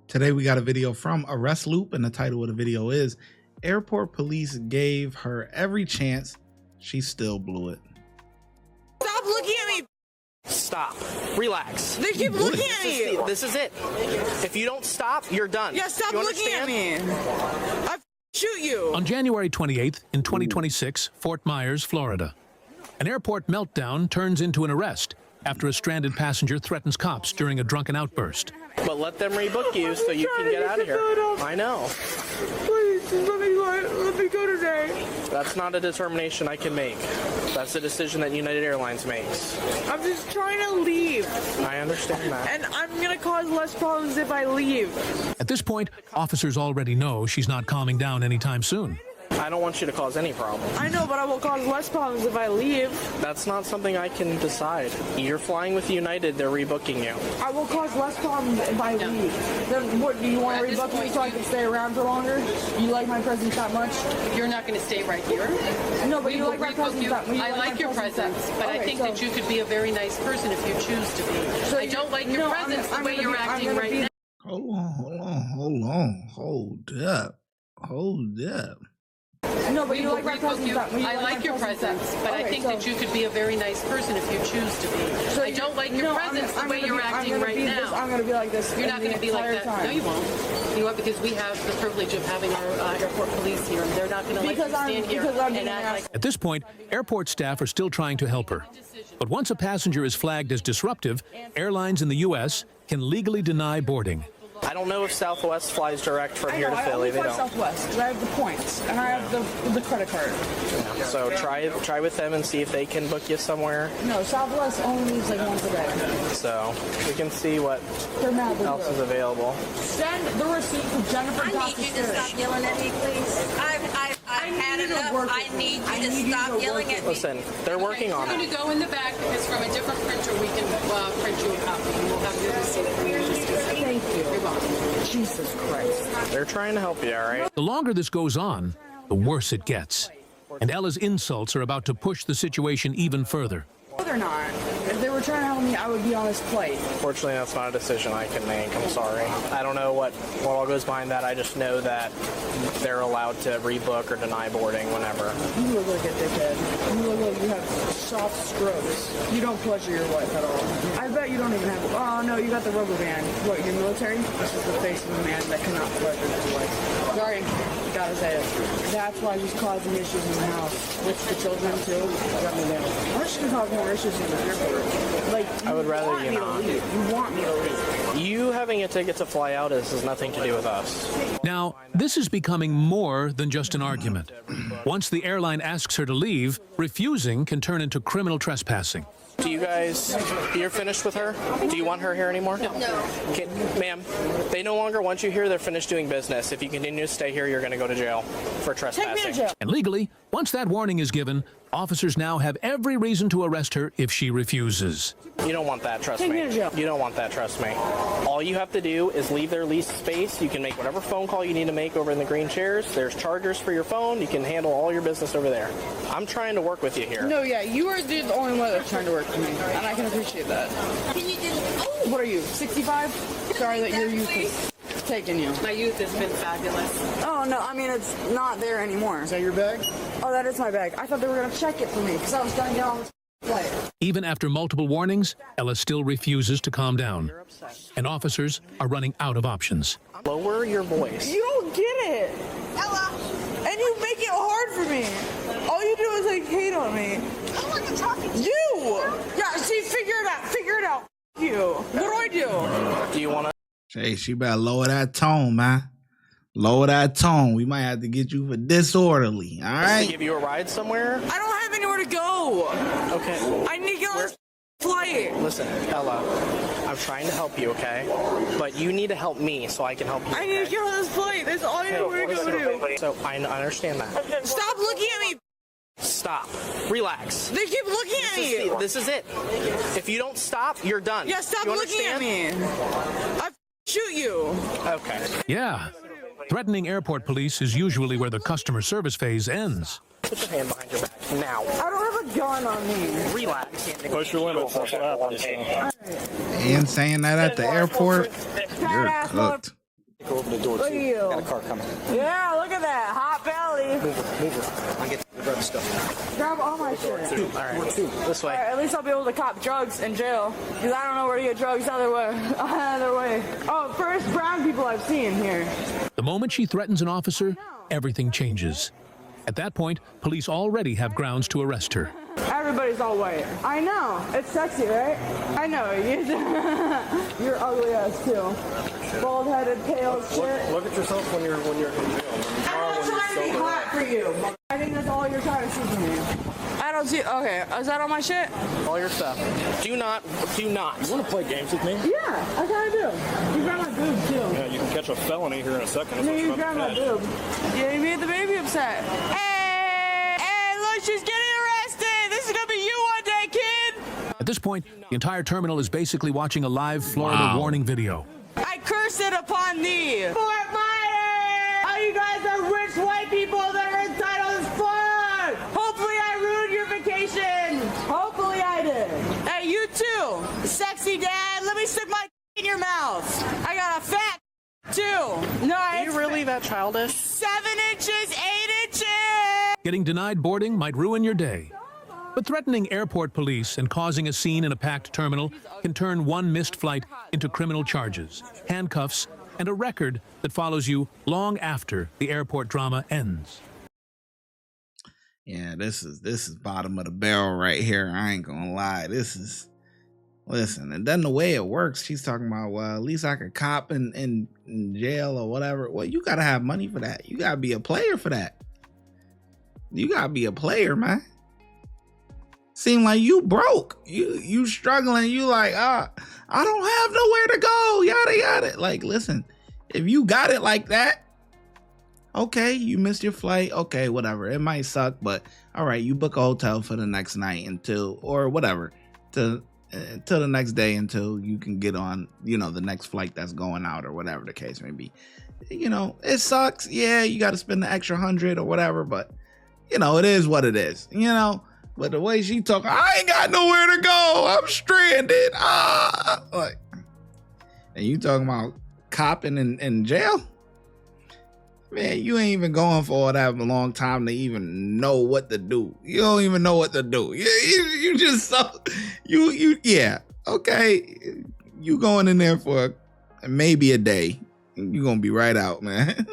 Today we got a video from Arrest Loop, and the title of the video is Airport Police Gave Her Every Chance, She Still Blew It. Stop looking at me! Stop. Relax. They keep looking at me! This is it. If you don't stop, you're done. Yeah, stop looking at me! I shoot you! On January 28th, in 2026, Fort Myers, Florida, an airport meltdown turns into an arrest after a stranded passenger threatens cops during a drunken outburst. But let them rebook you so you can get out of here. I know. Please, let me go today. That's not a determination I can make. That's a decision that United Airlines makes. I'm just trying to leave. I understand that. And I'm going to cause less problems if I leave. At this point, officers already know she's not calming down anytime soon. I don't want you to cause any problems. I know, but I will cause less problems if I leave. That's not something I can decide. You're flying with United, they're rebooking you. I will cause less problems if I leave. Then what, do you want to rebook me so I can stay around for longer? You like my presence that much? You're not going to stay right here. No, but you like my presence that much. I like your presence, but I think that you could be a very nice person if you choose to be. So I don't like your presence the way you're acting right now. Hold up. No, but you like my presence that much. I like your presence, but I think that you could be a very nice person if you choose to be. So I don't like your presence the way you're acting right now. I'm going to be like this. You're not going to be like that. No, you won't. You won't, because we have the privilege of having our airport police here, and they're not going to let you stand here and act like... At this point, airport staff are still trying to help her. But once a passenger is flagged as disruptive, airlines in the U.S. can legally deny boarding. I don't know if Southwest flies direct from here to Philly. They don't. Southwest, because I have the points, and I have the credit card. Yeah. So try with them and see if they can book you somewhere. No, Southwest only leaves like once a day. So we can see what else is available. Send the receipt to Jennifer. I need you to stop yelling at me, please. I've had enough. I need you to stop yelling at me. Listen, they're working on it. We're going to go in the back, because from a different printer we can print you a copy, and we'll have your receipt for you. Thank you. You're welcome. Jesus Christ. They're trying to help you, all right? The longer this goes on, the worse it gets. And Ella's insults are about to push the situation even further. No, they're not. If they were trying to help me, I would be on this plate. Fortunately, that's not a decision I can make. I'm sorry. I don't know what all goes behind that. I just know that they're allowed to rebook or deny boarding whenever. You look like a dickhead. You look like you have soft strokes. You don't pleasure your wife at all. I bet you don't even have... Oh, no, you got the rubber band. What, you're military? This is the face of a man that cannot pleasure his wife. Sorry. Gotta say it. That's why he's causing issues in the house. With the children, too. Got me there. I'm just gonna cause more issues in the airport. Like, I would rather you not. You want me to leave. You having a ticket to fly out has nothing to do with us. Now, this is becoming more than just an argument. Once the airline asks her to leave, refusing can turn into criminal trespassing. Do you guys, you're finished with her? Do you want her here anymore? No. Ma'am, they no longer want you here. They're finished doing business. If you continue to stay here, you're going to go to jail for trespassing. Take me to jail. And legally, once that warning is given, officers now have every reason to arrest her if she refuses. You don't want that, trust Take me. me to jail. You don't want that, trust me. All you have to do is leave their leased space. You can make whatever phone call you need to make over in the green chairs. There's chargers for your phone. You can handle all your business over there. I'm trying to work with you here. No, yeah, you are the only one that's trying to work for me, and I can appreciate that. Can you do... What are you, 65? Sorry that your youth is taking you. My youth has been fabulous. Oh, no, I mean, it's not there anymore. Is that your bag? Oh, that is my bag. I thought they were going to check it for me, because I was going to get on this flight. Even after multiple warnings, Ella still refuses to calm down. And officers are running out of options. Lower your voice. You don't get it. Ella! And you make it hard for me. All you do is, like, hate on me. I don't want to talk to you. You! Yeah, see, figure it out. Figure it out. You. What do I do? Do you want to? Hey, she better lower that tone, man. Lower that tone. We might have to get you for disorderly, all right? Give you a ride somewhere? I don't have anywhere to go. Okay. I need to get on this flight. Listen, Ella, I'm trying to help you, okay? But you need to help me so I can help you. I need to get on this flight. That's all I know where to go to. So I understand that. Stop looking at me. Stop. Relax. They keep looking at me. This is it. If you don't stop, you're done. Yeah, stop you looking at me. I shoot you. Okay. Yeah. Threatening airport police is usually where the customer service phase ends. Put your hand behind your back now. I don't have a gun on me. Relax. Push your limits. That's what happens. And saying that at the airport, you're cooked. Go over the door, Look too. at you. Got a car coming. Yeah, look at that. Hot belly. Move her. I'll get grab the stuff. Grab all my shit. All right, this way. All right, at least I'll be able to cop drugs in jail. Because I don't know where to get drugs other way. Oh, first brown people I've seen here. The moment she threatens an officer, everything changes. At that point, police already have grounds to arrest her. Everybody's all white. I know. It's sexy, right? I know. You're ugly ass too. Bald-headed, pale shit. Look at yourself when you're in jail. I'm trying to be hot for you. I think that's all you're trying to see from me. I don't see. Okay, is that all my shit? All your stuff. Do not. You want to play games with me? Yeah, I kind of do. You grab my boob too. Yeah, you can catch a felony here in a second. No, you grab my boob. Yeah, you made the baby upset. Hey, look, she's getting arrested. This is gonna be you one day, kid. At this point, the entire terminal is basically watching a live Florida warning video. I curse it upon thee. Fort Myers! All you guys are rich white people that are entitled as fuck. Hopefully I ruined your vacation. Hopefully I did. Hey, you too. Sexy dad, let me stick my in your mouth. I got a fat too. No, Are you really that childish? 7 inches, 8 inches. Getting denied boarding might ruin your day. But threatening airport police and causing a scene in a packed terminal can turn one missed flight into criminal charges, handcuffs, and a record that follows you long after the airport drama ends. Yeah, this is bottom of the barrel right here. I ain't gonna lie. Listen, and then the way it works, she's talking about, well, at least I could cop in jail or whatever. Well, you gotta have money for that. You gotta be a player for that. You gotta be a player, man. Seem like you broke. You struggling. You like, I don't have nowhere to go. Yada yada. Like, listen, if you got it like that, okay, you missed your flight. Okay, whatever. It might suck, but all right, you book a hotel for the next night until, or whatever, till the next day until you can get on, the next flight that's going out or whatever the case may be. It sucks. Yeah, you got to spend the extra 100 or whatever, but it is what it is. But the way she talk, I ain't got nowhere to go. I'm stranded. And you talking about copping in jail? Man, you ain't even going for all that long time to even know what to do. You don't even know what to do. You just yeah. Okay, you going in there for maybe a day. You gonna be right out, man.